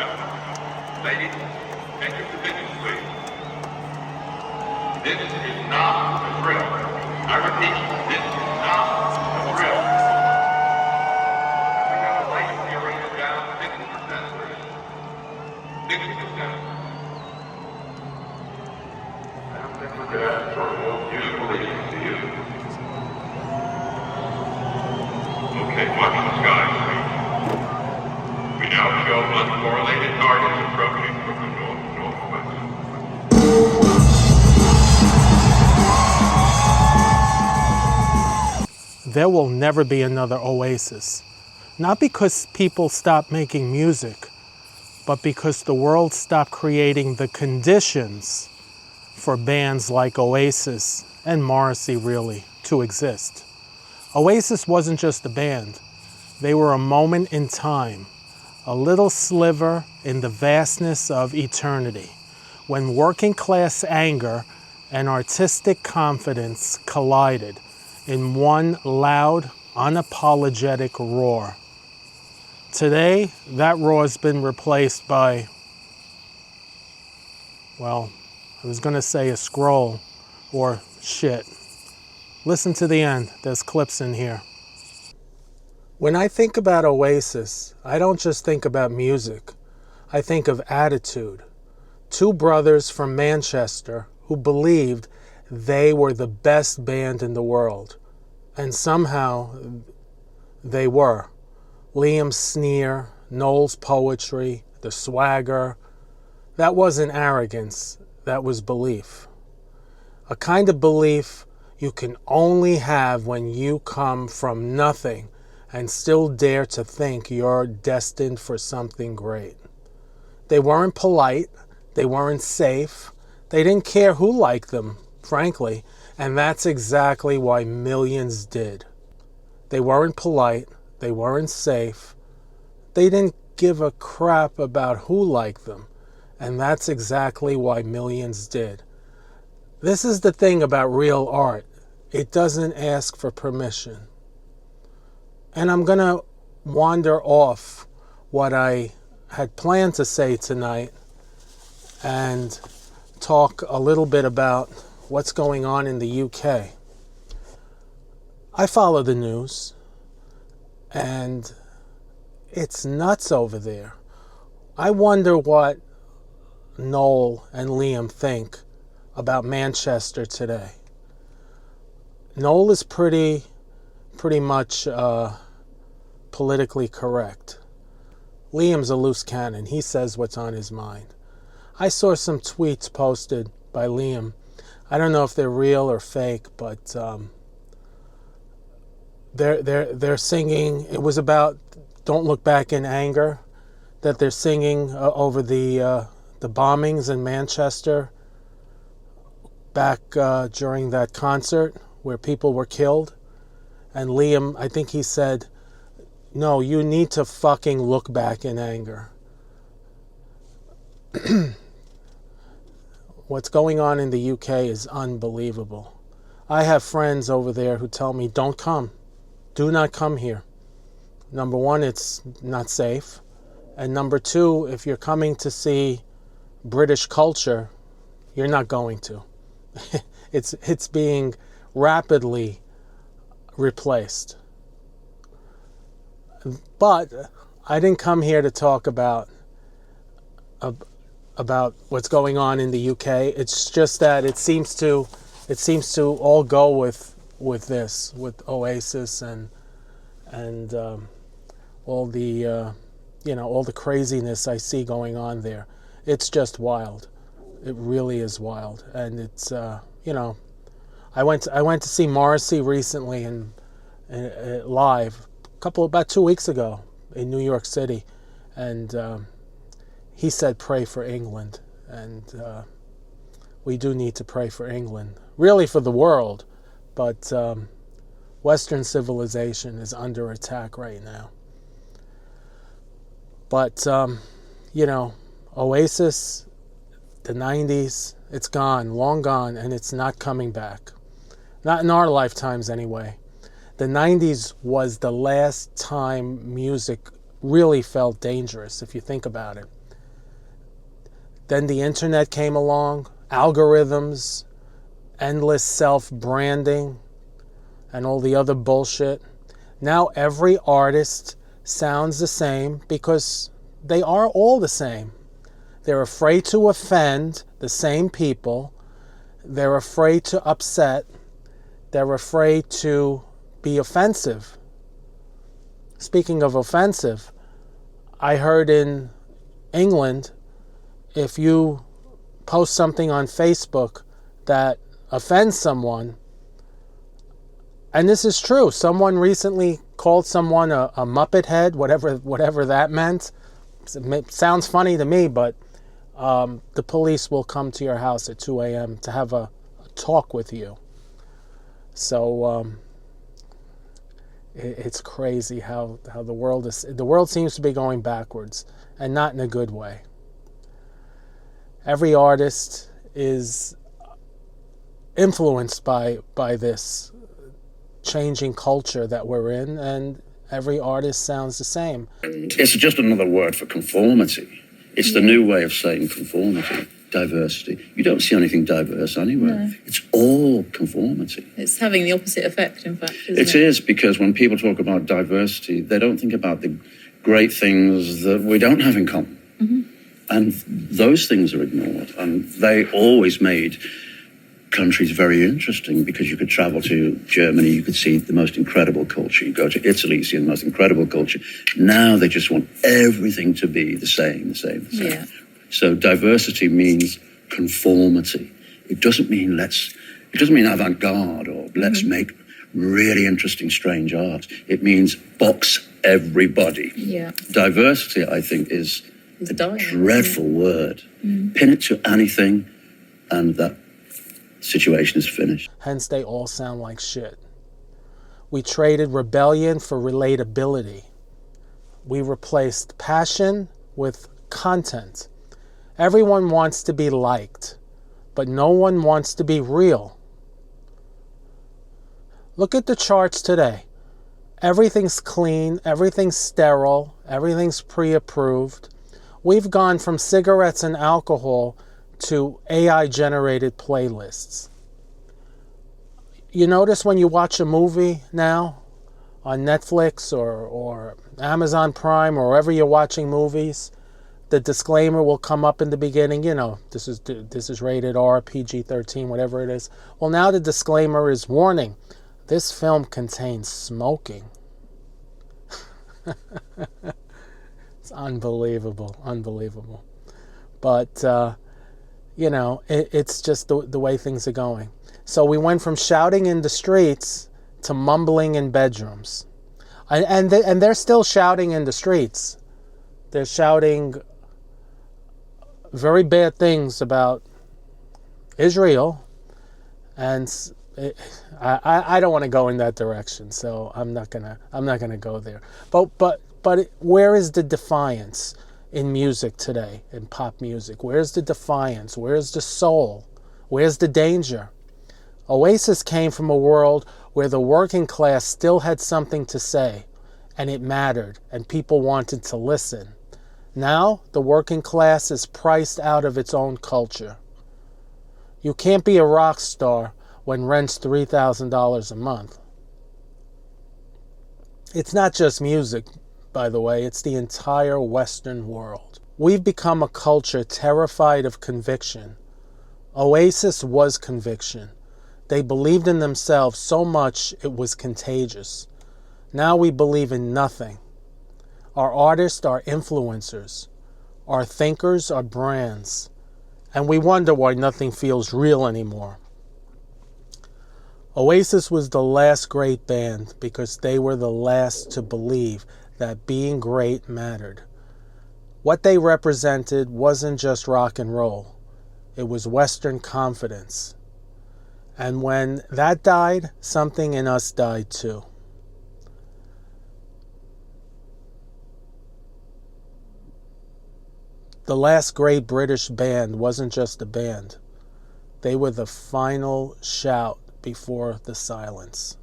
gentlemen, ladies, take your positions, please. This is not a drill. I repeat, this is not a drill. We have a light arena down 60%, please. 60%. I don't think we're going to have to real beautiful evening to you. Okay, watch the sky, please. We now show uncorrelated targets approaching from the northwest. There will never be another Oasis. Not because people stopped making music, but because the world stopped creating the conditions for bands like Oasis and Morrissey really to exist. Oasis wasn't just a band. They were a moment in time, a little sliver in the vastness of eternity, when working class anger and artistic confidence collided in one loud, unapologetic roar. Today, that roar has been replaced by, well, I was going to say a scroll or shit. Listen to the end. There's clips in here. When I think about Oasis, I don't just think about music. I think of attitude. Two brothers from Manchester who believed they were the best band in the world. And somehow they were. Liam's sneer, Noel's poetry, the swagger. That wasn't arrogance, that was belief. A kind of belief you can only have when you come from nothing and still dare to think you're destined for something great. They weren't polite, they weren't safe, they didn't care who liked them, frankly, and that's exactly why millions did. They weren't polite, they weren't safe, they didn't give a crap about who liked them, and that's exactly why millions did. This is the thing about real art. It doesn't ask for permission. And I'm going to wander off what I had planned to say tonight and talk a little bit about what's going on in the UK. I follow the news, and it's nuts over there. I wonder what Noel and Liam think about Manchester today. Noel is pretty much politically correct. Liam's a loose cannon. He says what's on his mind. I saw some tweets posted by Liam. I don't know if they're real or fake, but they're singing. It was about "Don't Look Back in Anger," that they're singing over the bombings in Manchester back during that concert where people were killed. And Liam, I think he said, "No, you need to fucking look back in anger." What's going on in the UK is unbelievable. I have friends over there who tell me, don't come. Do not come here. Number one, it's not safe. And number two, if you're coming to see British culture, you're not going to. It's being rapidly replaced. But I didn't come here to talk about what's going on in the UK. It's just that it seems to all go with this, with Oasis and all the all the craziness I see going on there. It's just wild. It really is wild, and it's I went to see Morrissey recently and live about 2 weeks ago in New York City, and he said pray for England, and we do need to pray for England, really for the world, but Western civilization is under attack right now. But Oasis, the 90s, it's gone, long gone, and it's not coming back. Not in our lifetimes anyway. The 90s was the last time music really felt dangerous, if you think about it. Then the internet came along, algorithms, endless self-branding, and all the other bullshit. Now every artist sounds the same because they are all the same. They're afraid to offend the same people. They're afraid to upset. They're afraid to be offensive. Speaking of offensive, I heard in England, if you post something on Facebook that offends someone, and this is true, someone recently called someone a Muppet head, whatever that meant. It sounds funny to me, but the police will come to your house at 2 a.m. to have a talk with you. So it's crazy how the world seems to be going backwards, and not in a good way. Every artist is influenced by this changing culture that we're in, and every artist sounds the same. It's just another word for conformity. It's the new way of saying conformity, diversity. You don't see anything diverse anywhere. No. It's all conformity. It's having the opposite effect, in fact, isn't it? It is, because when people talk about diversity, they don't think about the great things that we don't have in common. Mm-hmm. And those things are ignored. And they always made countries very interesting, because you could travel to Germany, you could see the most incredible culture. You go to Italy, see the most incredible culture. Now they just want everything to be the same. Yeah. So diversity means conformity. It doesn't mean avant-garde or let's make really interesting, strange art. It means box everybody. Yeah. Diversity, I think, is a dreadful word. Pin it to anything, and that situation is finished. Hence, they all sound like shit. We traded rebellion for relatability. We replaced passion with content. Everyone wants to be liked, but no one wants to be real. Look at the charts today. Everything's clean, everything's sterile, everything's pre-approved. We've gone from cigarettes and alcohol to AI-generated playlists. You notice when you watch a movie now on Netflix or Amazon Prime or wherever you're watching movies, the disclaimer will come up in the beginning, this is rated R, PG-13, whatever it is. Well, now the disclaimer is warning, this film contains smoking. It's unbelievable. But it's just the way things are going. So we went from shouting in the streets to mumbling in bedrooms. And they're still shouting in the streets. They're shouting very bad things about Israel. And I don't want to go in that direction, so I'm not gonna go there. But where is the defiance in music today, in pop music? Where's the defiance? Where's the soul? Where's the danger? Oasis came from a world where the working class still had something to say, and it mattered, and people wanted to listen. Now, the working class is priced out of its own culture. You can't be a rock star when rent's $3,000 a month. It's not just music, by the way, it's the entire Western world. We've become a culture terrified of conviction. Oasis was conviction. They believed in themselves so much it was contagious. Now we believe in nothing. Our artists are influencers. Our thinkers are brands. And we wonder why nothing feels real anymore. Oasis was the last great band because they were the last to believe that being great mattered. What they represented wasn't just rock and roll. It was Western confidence. And when that died, something in us died too. The last great British band wasn't just a band. They were the final shout before the silence.